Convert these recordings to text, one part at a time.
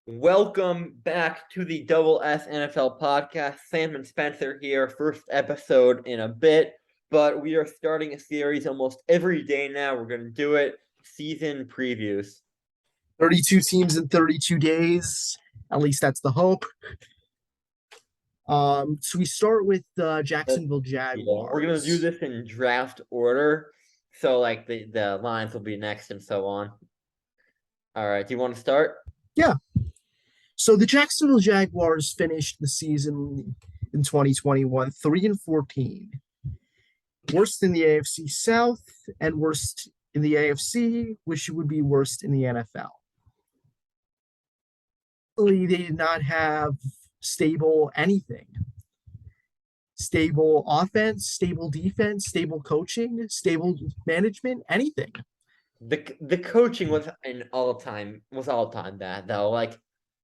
Welcome back to the Double S NFL podcast. Sam and Spencer here, first episode in a bit, but we are starting a series almost every day now. We're going to do it season previews. 32 teams in 32 days. At least that's the hope. So we start with the But, Jacksonville we're going to do Jaguars. this in draft order. So, like, the lines will be next and so on. All right, do you want to start? Yeah. So the Jacksonville Jaguars finished the season in 2021 3-14. Worst in the AFC South and worst in the AFC, which would be worst in the NFL. They did not have stable anything. Stable offense, stable defense, stable coaching, stable management, anything. The coaching was all time bad though. Like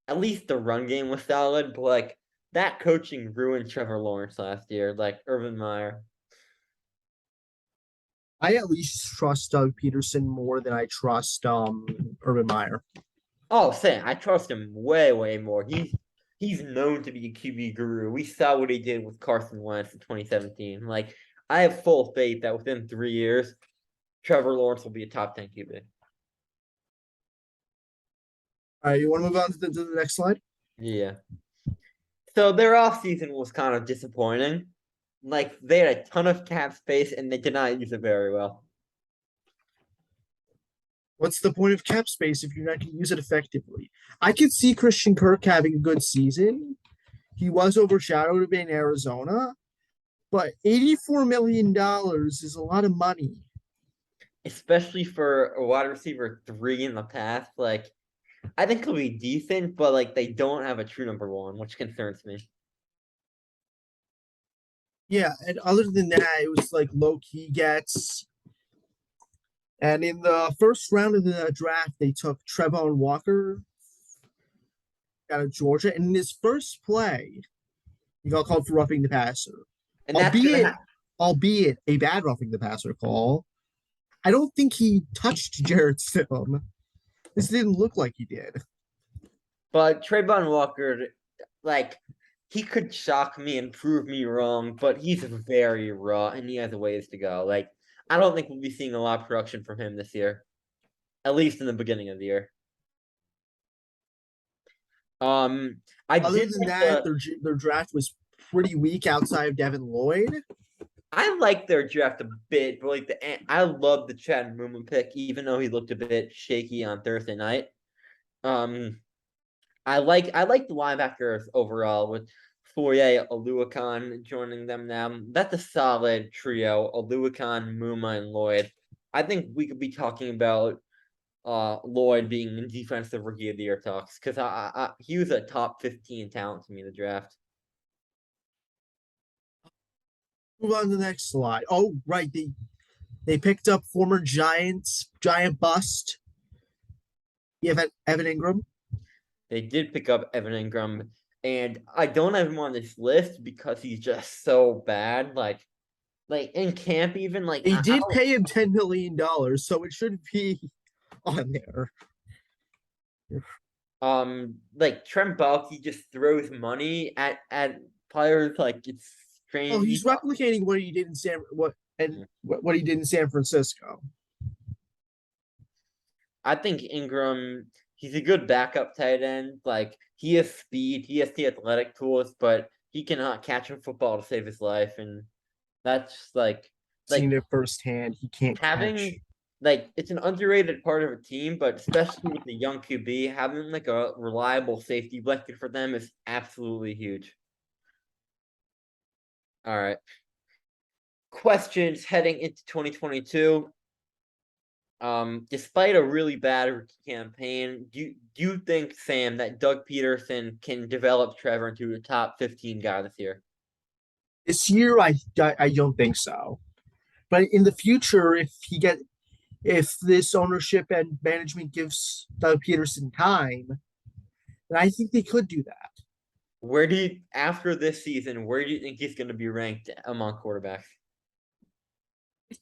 at least the run game was solid, but like that coaching ruined Trevor Lawrence last year, like Urban Meyer. I at least trust Doug Peterson more than I trust Urban Meyer. Oh, Sam, I trust him way, way more. He's known to be a QB guru. We saw what he did with Carson Wentz in 2017. Like I have full faith that within 3 years, Trevor Lawrence will be a top 10 QB. All right, you want to move on to the next slide? Yeah. So their offseason was kind of disappointing. Like they had a ton of cap space and they did not use it very well. What's the point of cap space if you're not going to use it effectively? I could see Christian Kirk having a good season. He was overshadowed in Arizona, but $84 million is a lot of money. Especially for a wide receiver 3 in the past. Like I think he'll be decent, but like they don't have a true number 1, which concerns me. Yeah, and other than that, it was like low key gets. And in the first round of the draft, they took Trevon Walker out of Georgia. And in his first play, he got called for roughing the passer, And that's gonna albeit albeit a bad roughing the passer call. I don't think he touched Jarrett Stidham. This didn't look like he did. but Trayvon Walker, like he could shock me and prove me wrong, but he's very raw and he has a ways to go. Like I don't think we'll be seeing a lot of production from him this year, at least in the beginning of the year. Um, I Other did than like that, their draft was pretty weak outside of Devin Lloyd. I like their draft a bit, but like I love the Chad Muma pick, even though he looked a bit shaky on Thursday night. Um, I like the linebackers overall with Fourier, Aluakon joining them now. That's a solid trio: Aluakon, Muma, and Lloyd. I think we could be talking about Lloyd being in defensive rookie of the year talks because he was a top 15 talent to me in the draft. Move on to the next slide. Oh, right. They picked up former giant bust. You have Evan Ingram. They did pick up Evan Ingram, and I don't have him on this list because he's just so bad. Like in camp, even like They I did don't. pay him $10 million, so it should be on there. Like Trent Baalke just throws money at players. Like it's Oh, strange. he's replicating what he did in what he did in San Francisco. I think Ingram. He's a good backup tight end. Like he has speed, he has the athletic tools, but he cannot catch a football to save his life, and that's Seen like it firsthand. He can't catch. having like it's an underrated part of a team, but especially with the young QB, having like a reliable safety blanket for them is absolutely huge. All right. Questions heading into 2022. Despite a really bad rookie campaign, do you think, Sam, that Doug Peterson can develop Trevor into a top 15 guy this year? This year, I don't think so. But in the future, if this ownership and management gives Doug Peterson time, then I think they could do that. Where do you after this season, where do you think he's gonna be ranked among quarterbacks?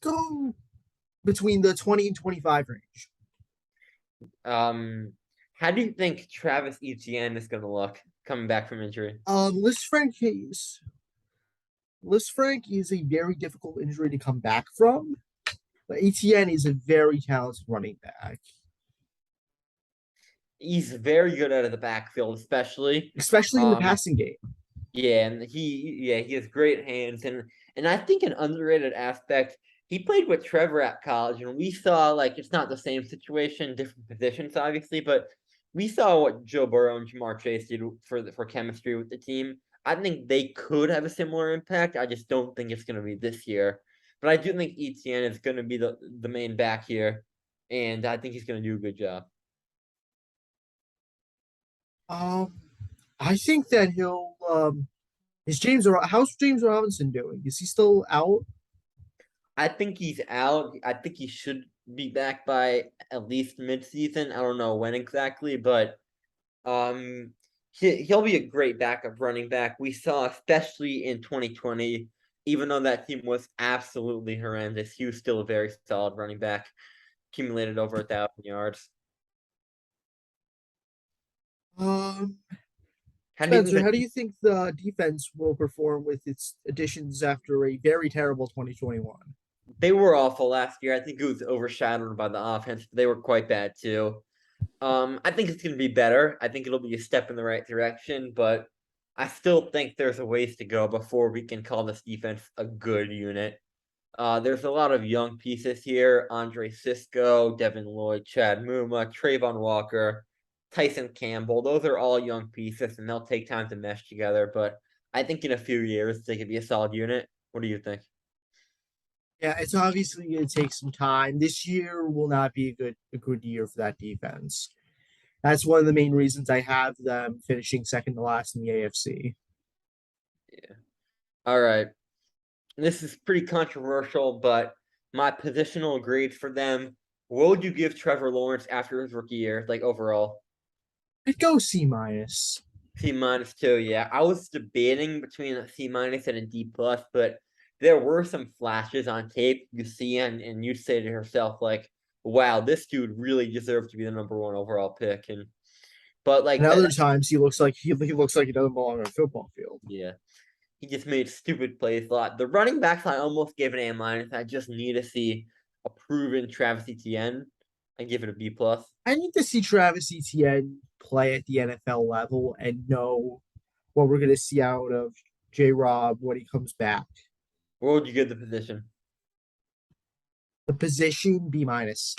Go between the 20 and 25 range. Um How do you think Travis Etienne is gonna look coming back from injury? Liz Frank case. Liz Frank is a very difficult injury to come back from, but ATN is a very talented running back, He's very good out of the backfield, especially. especially in the Um, passing game. yeah, and he has great hands, and I think an underrated aspect. He played with Trevor at college, and we saw like it's not the same situation, different positions, obviously, but we saw what Joe Burrow and Jamar Chase did for chemistry with the team. I think they could have a similar impact. I just don't think it's going to be this year. But I do think ETN is going to be the main back here, and I think he's going to do a good job. Um, I think that he'll. How's James Robinson doing? Is he still out? I think he's out. I think he should be back by at least midseason. I don't know when exactly, but um, he'll be a great backup running back. We saw, especially in 2020, even though that team was absolutely horrendous, he was still a very solid running back. Accumulated over 1,000 yards. Um, How do you think Spencer, that how do you think the defense will perform with its additions after a very terrible 2021? they were awful last year? I think it was overshadowed by the offense, but they were quite bad too. I think it's going to be better. I think it'll be a step in the right direction, but I still think there's a ways to go before we can call this defense a good unit. There's a lot of young pieces here: Andre Cisco, Devin Lloyd, Chad Muma, Trayvon Walker, Tyson Campbell. Those are all young pieces, and they'll take time to mesh together. But I think in a few years they could be a solid unit. What do you think? Yeah, it's obviously going to take some time. This year will not be a good year for that defense. That's one of the main reasons I have them finishing second to last in the AFC. Yeah. All right. This is pretty controversial, but my positional grades for them. What would you give Trevor Lawrence after his rookie year, like overall? I'd go C minus. C-2, yeah. I was debating between a C- and a D+, but there were some flashes on tape you see and you say to yourself, like, wow, this dude really deserved to be the number one overall pick. But And like other that, times he looks like he doesn't belong on a football field. yeah. He just made stupid plays a lot. The running backs I almost gave an A-. I just need to see a proven Travis Etienne. I give it a B+. I need to see Travis Etienne play at the NFL level and know what we're going to see out of J. Rob when he comes back. What would you give the position? The position B minus.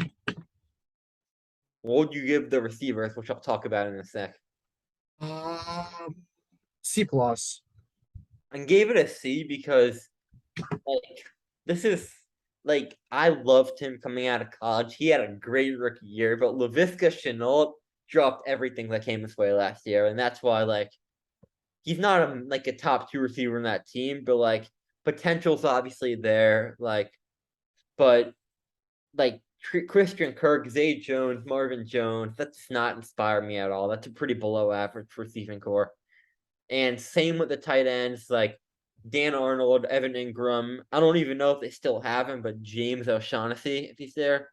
What would you give the receivers, which I'll talk about in a sec? C plus. I gave it a C because like this is like I loved him coming out of college. He had a great rookie year, but Laviska Shenault dropped everything that came his way last year, and that's why like he's not like a top two receiver in that team, but like potential's obviously there. But like Christian Kirk, Zay Jones, Marvin Jones, that does not inspire me at all. That's a pretty below average receiving core. And same with the tight ends, like Dan Arnold, Evan Ingram. I don't even know if they still have him, but James O'Shaughnessy, if he's there.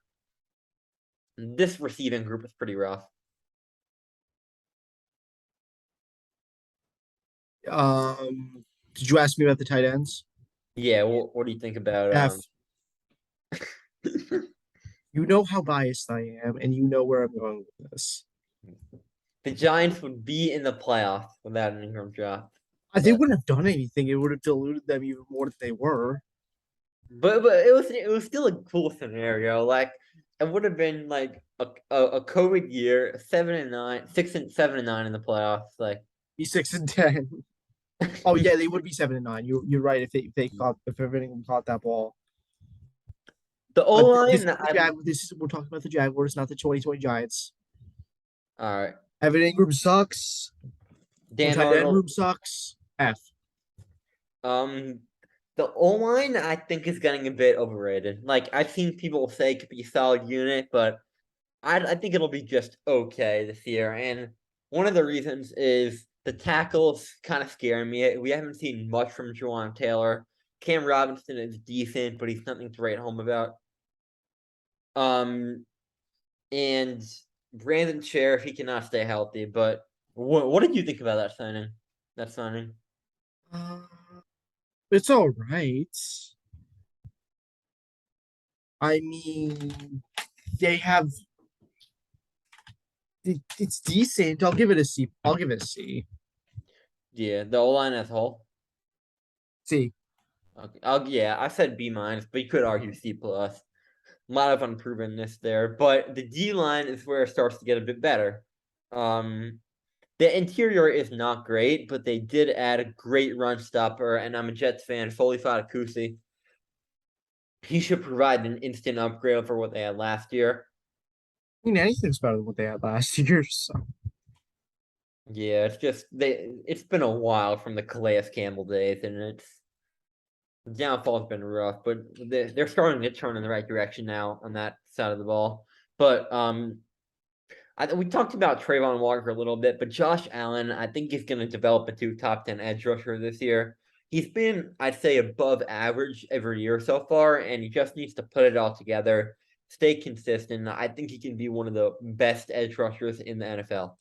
This receiving group is pretty rough. Did you ask me about the tight ends? Yeah, what do you think about F. You know how biased I am, and you know where I'm going with this. the Giants would be in the playoffs without an Ingram drop. They But wouldn't have done anything. It would have diluted them even more than they were. but it was still a cool scenario. Like it would have been like a COVID year, 7-9, 6 and 7-9 in the playoffs. Like Be 6-10. Oh yeah, they would be 7-9. You're right if everything caught that ball. the O But line, we're talking about the Jaguars, not the 2020 Giants. all right. Evan Ingram sucks. Our Dan tight end Arnold. room sucks. F. Um, the O line I think is getting a bit overrated. Like I've seen people say it could be a solid unit, but I think it'll be just okay this year. And one of the reasons is the tackles kind of scare me. We haven't seen much from Juwan Taylor. Cam Robinson is decent, but he's nothing to write home about. Um, and Brandon Sheriff, he cannot stay healthy. But what did you think about that signing? That signing? Uh, it's all right. I mean, they have it's decent. I'll give it a C. I'll give it a C. Yeah, the O line as a whole. C. Okay. Yeah, I said B minus, but you could argue C plus. A lot of unprovenness there, but the D line is where it starts to get a bit better. The interior is not great, but they did add a great run stopper, and I'm a Jets fan. Foley Fatakusi. He should provide an instant upgrade for what they had last year. I mean, anything's better than what they had last year. So. Yeah, it's just it's been a while from the Calais Campbell days, and the downfall's been rough, but they're starting to turn in the right direction now on that side of the ball. But we talked about Trayvon Walker a little bit, but Josh Allen, I think he's going to develop into top 10 edge rusher this year. He's been, I'd say, above average every year so far, and he just needs to put it all together, stay consistent. I think he can be one of the best edge rushers in the NFL.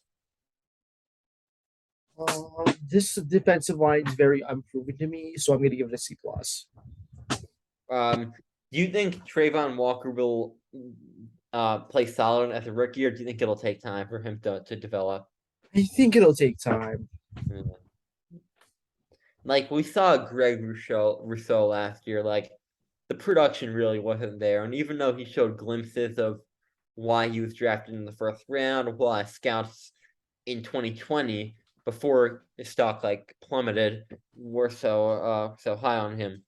This defensive line is very unproven to me, so I'm going to give it a C plus. Do you think Trayvon Walker will play solid as a rookie, or do you think it'll take time for him to develop? I think it'll take time. Like we saw Greg Rousseau last year, like the production really wasn't there. And even though he showed glimpses of why he was drafted in the first round, why scouts in 2020 before his stock like plummeted were so high on him.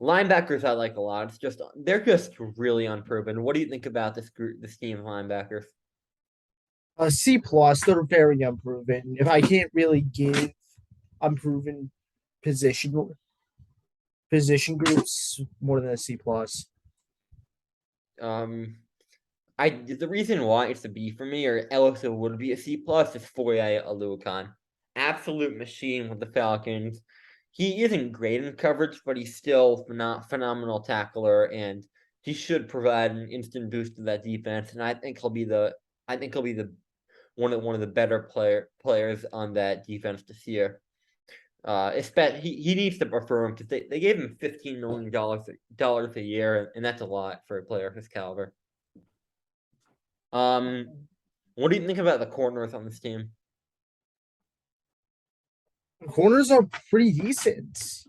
Linebackers I like a lot. They're just really unproven. What do you think about this team of linebackers? A C plus. They're very unproven. If I can't really give unproven position groups more than a C plus. Um, the reason why it's a B for me, or else it would be a C plus, is Foye Oluokun. Absolute machine with the Falcons. He isn't great in coverage, but he's still not phenomenal tackler, and he should provide an instant boost to that defense. And I think he'll be the one of the better players on that defense this year. He needs to perform because they gave him $15 million a year, and that's a lot for a player of his caliber. What do you think about the corners on this team? Corners are pretty decent.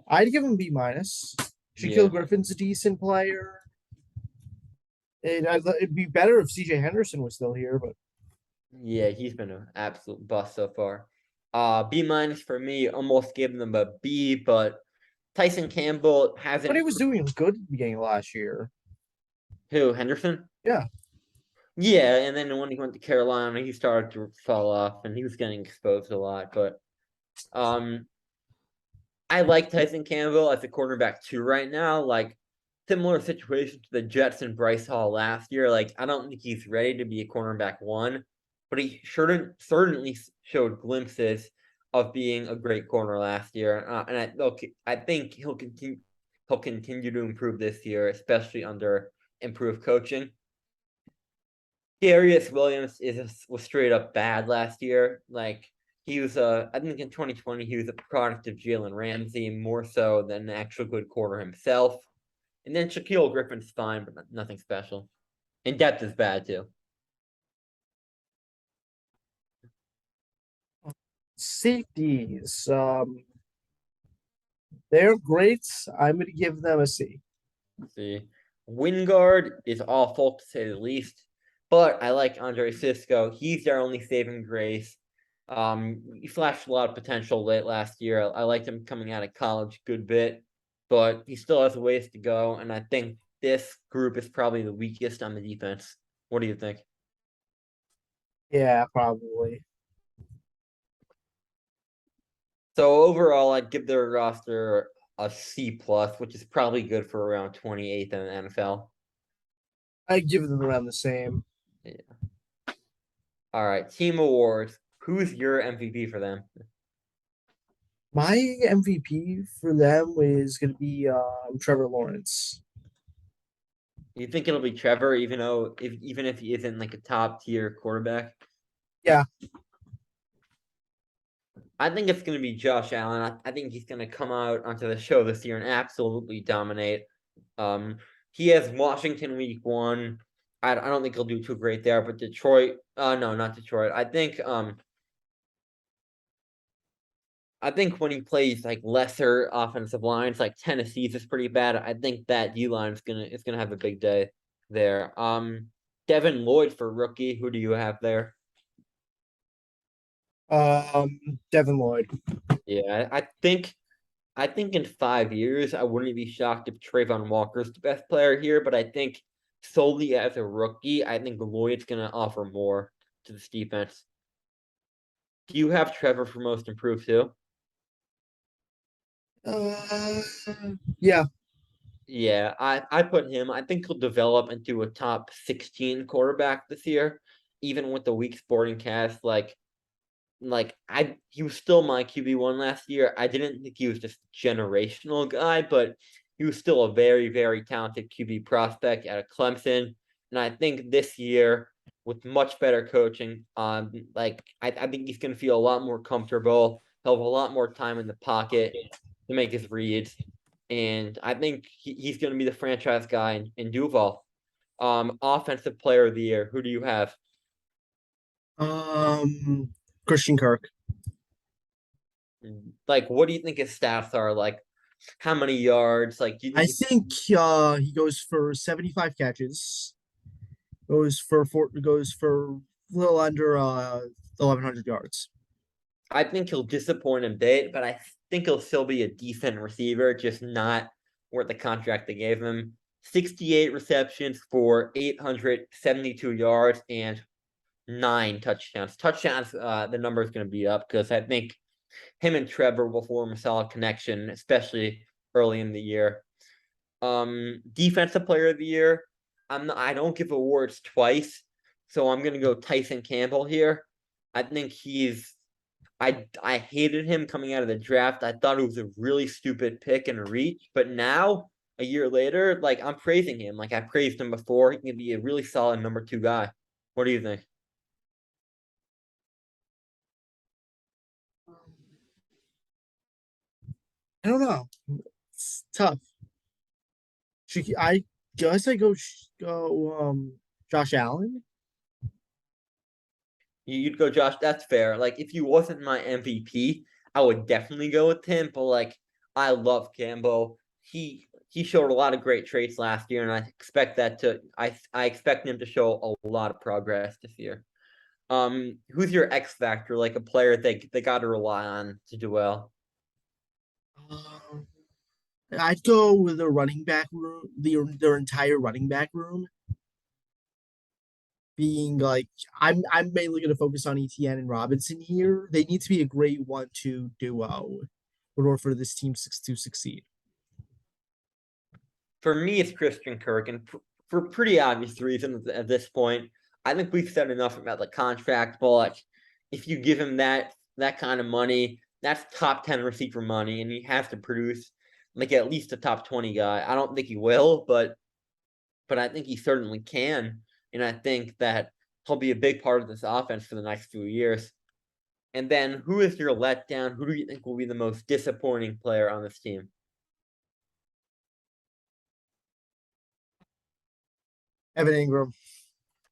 I'd give him B minus. Shaquille Yeah, Griffin's a decent player. It'd be better if CJ Henderson was still here, but yeah, he's been an absolute bust so far. B minus for me. Almost gave them a B, but Tyson Campbell but hasn't. he was doing good at the beginning of last year. Who, Henderson? Yeah. Yeah, and then when he went to Carolina, he started to fall off, and he was getting exposed a lot. But um, I like Tyson Campbell as a cornerback too right now. Like similar situation to the Jets and Bryce Hall last year. Like I don't think he's ready to be a cornerback one, but he certainly showed glimpses of being a great corner last year. And I think he'll continue to improve this year, especially under improved coaching. Darius Williams was straight up bad last year. Like he was I think in 2020 he was a product of Jalen Ramsey more so than an actual good corner himself. And then Shaquille Griffin's fine, but nothing special. And depth is bad too. Safeties. They're great. I'm gonna give them a C. See, Wingard is awful to say the least, but I like Andre Cisco. He's their only saving grace. He flashed a lot of potential late last year. I liked him coming out of college a good bit, but he still has a ways to go. And I think this group is probably the weakest on the defense. What do you think? Yeah, probably. So overall, I'd give their roster a C plus, which is probably good for around 28th in the NFL. I'd give them around the same. Yeah. All right, team awards. Who's your MVP for them? My MVP for them is gonna be Trevor Lawrence. You think it'll be Trevor, even if he isn't like a top tier quarterback? Yeah. I think it's going to be Josh Allen. I think he's going to come out onto the show this year and absolutely dominate. He has Washington week 1. I don't think he'll do too great there, but Detroit. No, not Detroit. I think when he plays like lesser offensive lines, like Tennessee's is pretty bad. I think that D line is gonna have a big day there. Devin Lloyd for rookie. Who do you have there? Devin Lloyd. Yeah, I think in 5 years, I wouldn't be shocked if Trayvon Walker's the best player here, but I think solely as a rookie, I think Lloyd's gonna offer more to this defense. Do you have Trevor for most improved too? Uh, yeah. Yeah, I put him. I think he'll develop into a top 16 quarterback this year, even with the weak sporting cast. He was still my QB1 last year. I didn't think he was just a generational guy, but he was still a very, very talented QB prospect out of Clemson. And I think this year, with much better coaching, I think he's gonna feel a lot more comfortable. He'll have a lot more time in the pocket to make his reads. And I think he's gonna be the franchise guy in Duval. Offensive player of the year. Who do you have? Christian Kirk. Like, what do you think his stats are? Like, how many yards? Like, do you I think think he goes for 75 catches. Goes for a little under 1100 yards. I think he'll disappoint a bit, but I think he'll still be a decent receiver, just not worth the contract they gave him. 68 receptions for 872 yards and 9 touchdowns. The number is going to be up because I think him and Trevor will form a solid connection, especially early in the year. Defensive player of the year. I don't give awards twice, so I'm gonna go Tyson Campbell here. I think I hated him coming out of the draft. I thought it was a really stupid pick and reach, but now a year later, like I'm praising him. Like I praised him before. He can be a really solid number 2 guy. What do you think? I don't know. It's tough. I guess I go Josh Allen. You'd go Josh. That's fair. Like if you wasn't my MVP, I would definitely go with him. But like I love Campbell. He showed a lot of great traits last year, and I expect him to show a lot of progress this year. Who's your X factor? Like a player they got to rely on to do well. Um, I'd go with the running back room, their entire running back room being like I'm mainly going to focus on ETN and Robinson here. They need to be a great 1-2 duo in order for this team to succeed. For me, it's Christian Kirk, and for pretty obvious reasons at this point. I think we've said enough about the contract, but like, if you give him that kind of money, that's top 10 receiver money, and he has to produce like at least a top 20 guy. I don't think he will, but I think he certainly can, and I think that he'll be a big part of this offense for the next few years. And then, who is your letdown? Who do you think will be the most disappointing player on this team? Evan Ingram.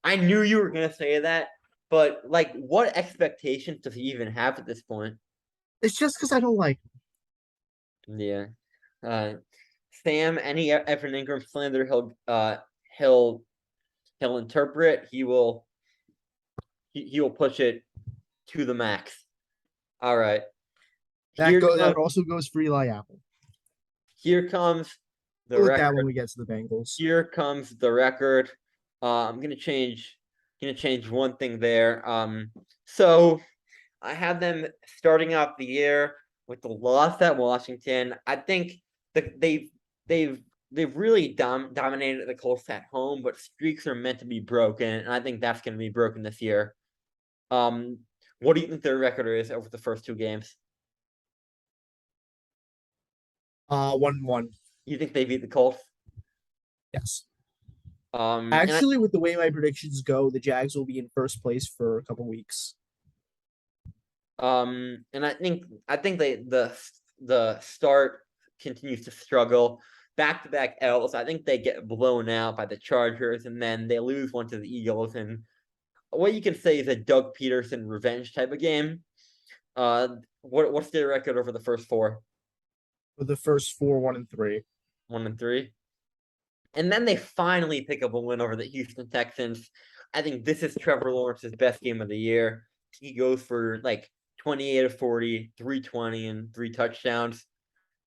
I knew you were gonna say that, but like, what expectations does he even have at this point? It's just because I don't like. Yeah. Uh, Sam, any Evan Ingram slander he'll he'll interpret. He will push it to the max. All right. Here That comes also goes for Eli Apple. here comes the We'll look at that record. when we get to the Bengals. Here comes the record. I'm gonna change one thing there. So I have them starting off the year with the loss at Washington. I think that they've really dominated the Colts at home, but streaks are meant to be broken, and I think that's going to be broken this year. Um, what do you think their record is over the first 2 games? 1-1. You think they beat the Colts? Yes. And I Actually, with the way my predictions go, the Jags will be in first place for a couple weeks. and I think the start continues to struggle. Back-to-back L's. I think they get blown out by the Chargers, and then they lose one to the Eagles. And what you can say is a Doug Peterson revenge type of game. What's their record over the first four? For the first four, 1-3. 1-3. And then they finally pick up a win over the Houston Texans. I think this is Trevor Lawrence's best game of the year. He goes for like 28 of 40, 320, and 3 touchdowns.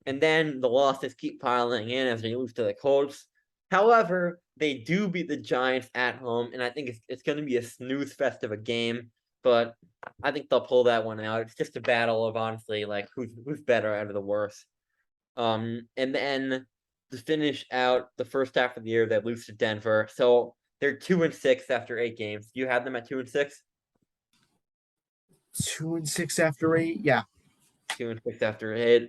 And then the losses keep piling in as they lose to the Colts. However, they do beat the Giants at home, and I think it's going to be a snooze fest of a game. But I think they'll pull that one out. It's just a battle of honestly like who's better out of the worst. And then to finish out the first half of the year, they lose to Denver. So they're 2-6 after 8 games. You had them at 2-6? 2-6 after 8. Yeah. 2-6 after 8.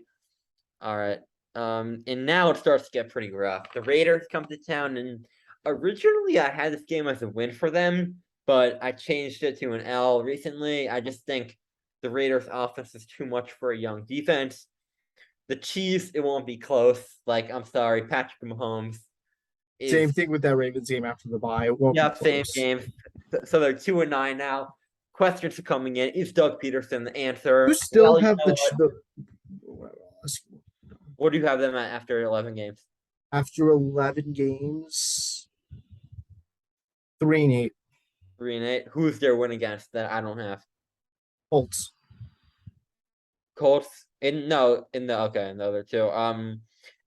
All right. And now it starts to get pretty rough. The Raiders come to town, and originally I had this game as a win for them, but I changed it to an L recently. I just think the Raiders' offense is too much for a young defense. The Chiefs, it won't be close. Like, I'm sorry, Patrick Mahomes Same is thing with that Ravens game after the bye. It won't be same close. game. So they're 2-9 now. Questions are coming in. Is Doug Peterson the answer? You still Well, you have know what? What do you have them at after 11 games? After 11 games, 3-8. 3-8. Who's their win against that I don't have? Colts. Colts. In the other two. And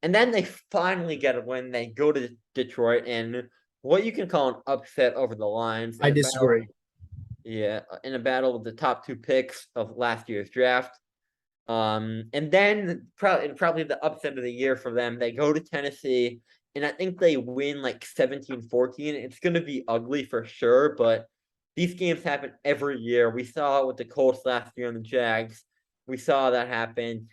then they finally get a win. They go to Detroit and what you can call an upset over the Lions. I disagree. In a battle with the top 2 picks of last year's draft. And then probably the upset of the year for them, they go to Tennessee, and I think they win like 17-14. It's going to be ugly for sure, but these games happen every year. We saw it with the Colts last year and the Jags. We saw that happen.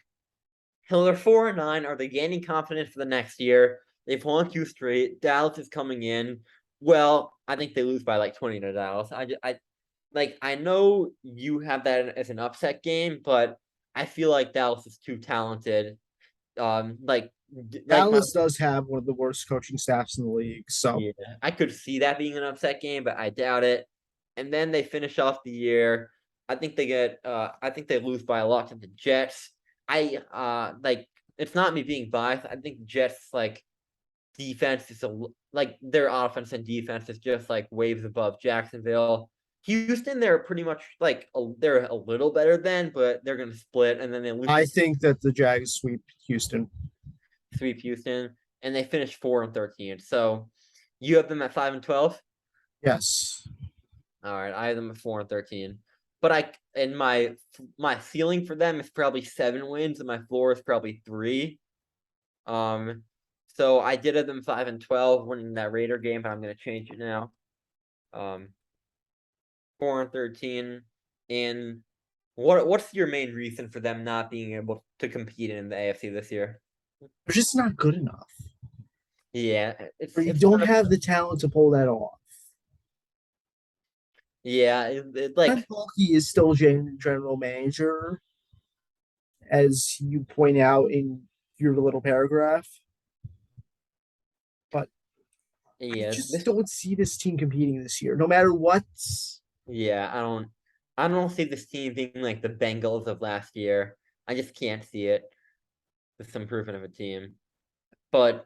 They're 4-9. Are they gaining confidence for the next year? They've won 2 straight. Dallas is coming in. Well, I think they lose by like 20 to Dallas. I know you have that as an upset game, but I feel like Dallas is too talented. Dallas does have one of the worst coaching staffs in the league. So yeah, I could see that being an upset game, but I doubt it. And then they finish off the year. I think they lose by a lot to the Jets. It's not me being biased. I think the Jets defense is their offense and defense is just like waves above Jacksonville. Houston, they're pretty much they're a little better than, but they're gonna split, and then they lose. I think that the Jags sweep Houston. Sweep Houston, and they finished 4-13. So you have them at 5-12. Yes. All right, I have them at 4-13. But my ceiling for them is probably 7 wins, and my floor is probably 3. So I did have them 5-12 winning that Raider game, but I'm gonna change it now. 4-13. And what's your main reason for them not being able to compete in the AFC this year? They're just not good enough. Yeah, you don't have the talent to pull that off. Yeah, Trent Baalke is still general manager, as you point out in your little paragraph. But yeah, I just don't see this team competing this year, no matter what. Yeah, I don't see this team being like the Bengals of last year. I just can't see it. With some improvement of a team. But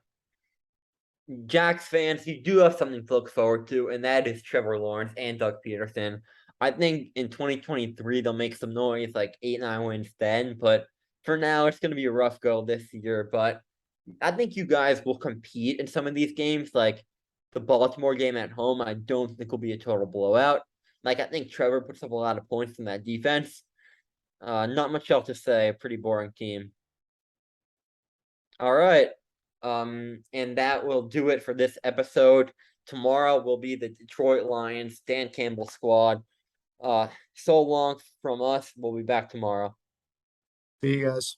Jags fans, you do have something to look forward to, and that is Trevor Lawrence and Doug Peterson. I think in 2023 they'll make some noise, like 8-9 wins then. But for now, it's going to be a rough go this year. But I think you guys will compete in some of these games, like the Baltimore game at home. I don't think will be a total blowout. I think Trevor puts up a lot of points in that defense. Not much else to say. A pretty boring team. All right. And that will do it for this episode. Tomorrow will be the Detroit Lions, Dan Campbell squad. So long from us. We'll be back tomorrow. See you guys.